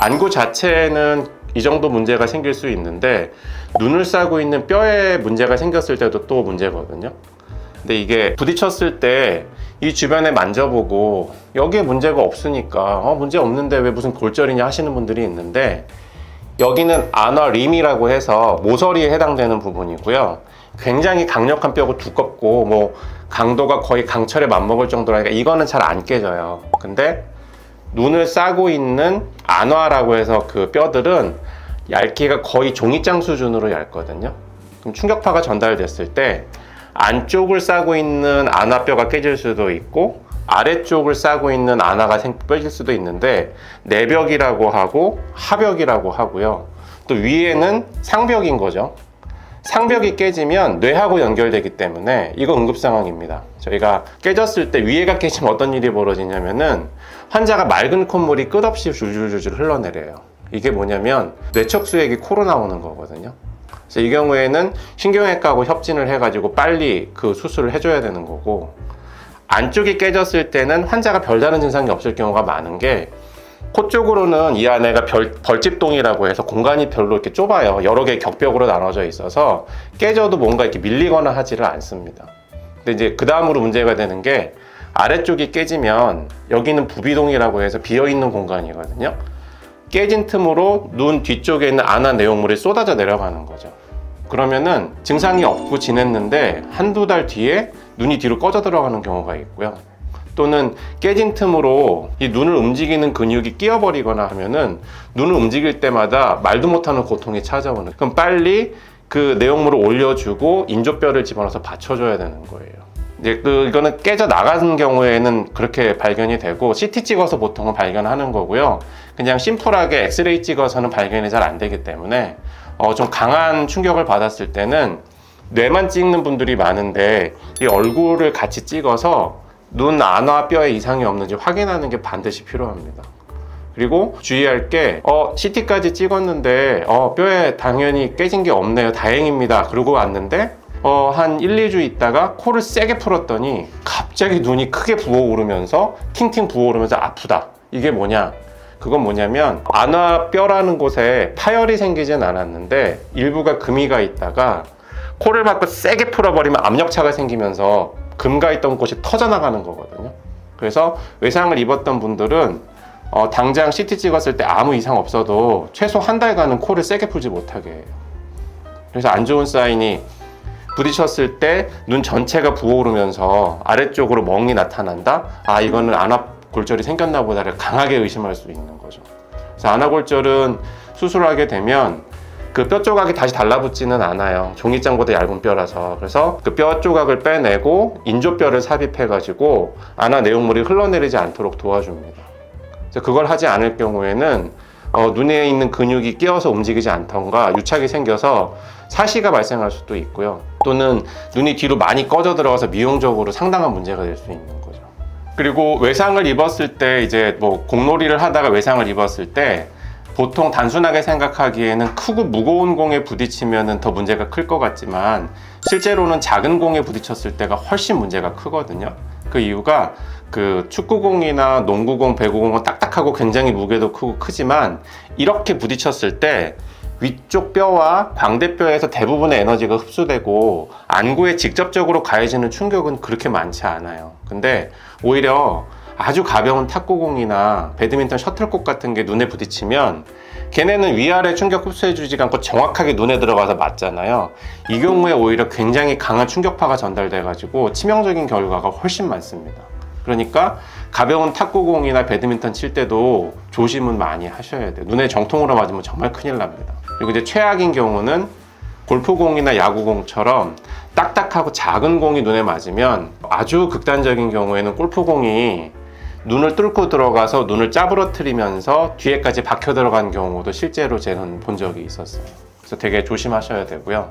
안구 자체는 이 정도 문제가 생길 수 있는데 눈을 싸고 있는 뼈에 문제가 생겼을 때도 또 문제거든요. 근데 이게 부딪혔을 때 이 주변에 만져보고 여기에 문제가 없으니까 문제 없는데 왜 무슨 골절이냐 하시는 분들이 있는데, 여기는 아나림이라고 해서 모서리에 해당되는 부분이고요. 굉장히 강력한 뼈고 두껍고 뭐 강도가 거의 강철에 맞먹을 정도라니까 이거는 잘 안 깨져요. 근데 눈을 싸고 있는 안화라고 해서 그 뼈들은 얇기가 거의 종이장 수준으로 얇거든요. 그럼 충격파가 전달됐을 때 안쪽을 싸고 있는 안화뼈가 깨질 수도 있고 아래쪽을 싸고 있는 안화가 깨질 수도 있는데, 내벽이라고 하고 하벽이라고 하고요. 또 위에는 상벽인 거죠. 상벽이 깨지면 뇌하고 연결되기 때문에 이거 응급상황입니다. 저희가 깨졌을 때 위에가 깨지면 어떤 일이 벌어지냐면은 환자가 맑은 콧물이 끝없이 줄줄줄줄 흘러내려요. 이게 뭐냐면 뇌척수액이 코로 나오는 거거든요. 그래서 이 경우에는 신경외과하고 협진을 해가지고 빨리 그 수술을 해줘야 되는 거고, 안쪽이 깨졌을 때는 환자가 별다른 증상이 없을 경우가 많은 게, 코 쪽으로는 이 안에가 벌집동이라고 해서 공간이 별로 이렇게 좁아요. 여러 개의 격벽으로 나눠져 있어서 깨져도 뭔가 이렇게 밀리거나 하지를 않습니다. 근데 이제 그 다음으로 문제가 되는 게, 아래쪽이 깨지면 여기는 부비동이라고 해서 비어있는 공간이거든요. 깨진 틈으로 눈 뒤쪽에 있는 안화 내용물이 쏟아져 내려가는 거죠. 그러면은 증상이 없고 지냈는데 한두 달 뒤에 눈이 뒤로 꺼져 들어가는 경우가 있고요. 또는 깨진 틈으로 이 눈을 움직이는 근육이 끼어버리거나 하면은 눈을 움직일 때마다 말도 못하는 고통이 찾아오는, 그럼 빨리 그 내용물을 올려주고 인조뼈를 집어넣어서 받쳐줘야 되는 거예요. 이제 이거는 깨져 나가는 경우에는 그렇게 발견이 되고 CT 찍어서 보통은 발견하는 거고요. 그냥 심플하게 엑스레이 찍어서는 발견이 잘 안 되기 때문에 좀 강한 충격을 받았을 때는 뇌만 찍는 분들이 많은데 이 얼굴을 같이 찍어서 눈 안화 뼈에 이상이 없는지 확인하는 게 반드시 필요합니다. 그리고 주의할 게 CT까지 찍었는데 뼈에 당연히 깨진 게 없네요, 다행입니다, 그러고 왔는데 한 1, 2주 있다가 코를 세게 풀었더니 갑자기 눈이 크게 부어오르면서 팅팅 부어오르면서 아프다. 이게 뭐냐? 그건 뭐냐면 안화뼈라는 곳에 파열이 생기진 않았는데 일부가 금이가 있다가 코를 받고 세게 풀어버리면 압력차가 생기면서 금가 있던 곳이 터져나가는 거거든요. 그래서 외상을 입었던 분들은 당장 CT 찍었을 때 아무 이상 없어도 최소 한 달간은 코를 세게 풀지 못하게 해요. 그래서 안 좋은 사인이, 부딪혔을 때 눈 전체가 부어오르면서 아래쪽으로 멍이 나타난다? 이거는 안화골절이 생겼나 보다를 강하게 의심할 수 있는 거죠. 그래서 안화골절은 수술하게 되면 그 뼈 조각이 다시 달라붙지는 않아요. 종이장보다 얇은 뼈라서. 그래서 그 뼈 조각을 빼내고 인조뼈를 삽입해가지고 안화 내용물이 흘러내리지 않도록 도와줍니다. 그래서 그걸 하지 않을 경우에는 눈에 있는 근육이 끼어서 움직이지 않던가 유착이 생겨서 사시가 발생할 수도 있고요. 또는 눈이 뒤로 많이 꺼져 들어가서 미용적으로 상당한 문제가 될 수 있는 거죠. 그리고 외상을 입었을 때 이제 뭐 공놀이를 하다가 외상을 입었을 때 보통 단순하게 생각하기에는 크고 무거운 공에 부딪히면 더 문제가 클 것 같지만 실제로는 작은 공에 부딪혔을 때가 훨씬 문제가 크거든요. 그 이유가 그 축구공이나 농구공, 배구공은 딱딱하고 굉장히 무게도 크지만 이렇게 부딪혔을 때 위쪽 뼈와 광대뼈에서 대부분의 에너지가 흡수되고 안구에 직접적으로 가해지는 충격은 그렇게 많지 않아요. 근데 오히려 아주 가벼운 탁구공이나 배드민턴 셔틀콕 같은 게 눈에 부딪히면 걔네는 위아래 충격 흡수해주지 않고 정확하게 눈에 들어가서 맞잖아요. 이 경우에 오히려 굉장히 강한 충격파가 전달돼가지고 치명적인 결과가 훨씬 많습니다. 그러니까 가벼운 탁구공이나 배드민턴 칠 때도 조심은 많이 하셔야 돼요. 눈에 정통으로 맞으면 정말 큰일 납니다. 그리고 이제 최악인 경우는 골프공이나 야구공처럼 딱딱하고 작은 공이 눈에 맞으면, 아주 극단적인 경우에는 골프공이 눈을 뚫고 들어가서 눈을 짜부러뜨리면서 뒤에까지 박혀 들어간 경우도 실제로 저는 본 적이 있었어요. 그래서 되게 조심하셔야 되고요.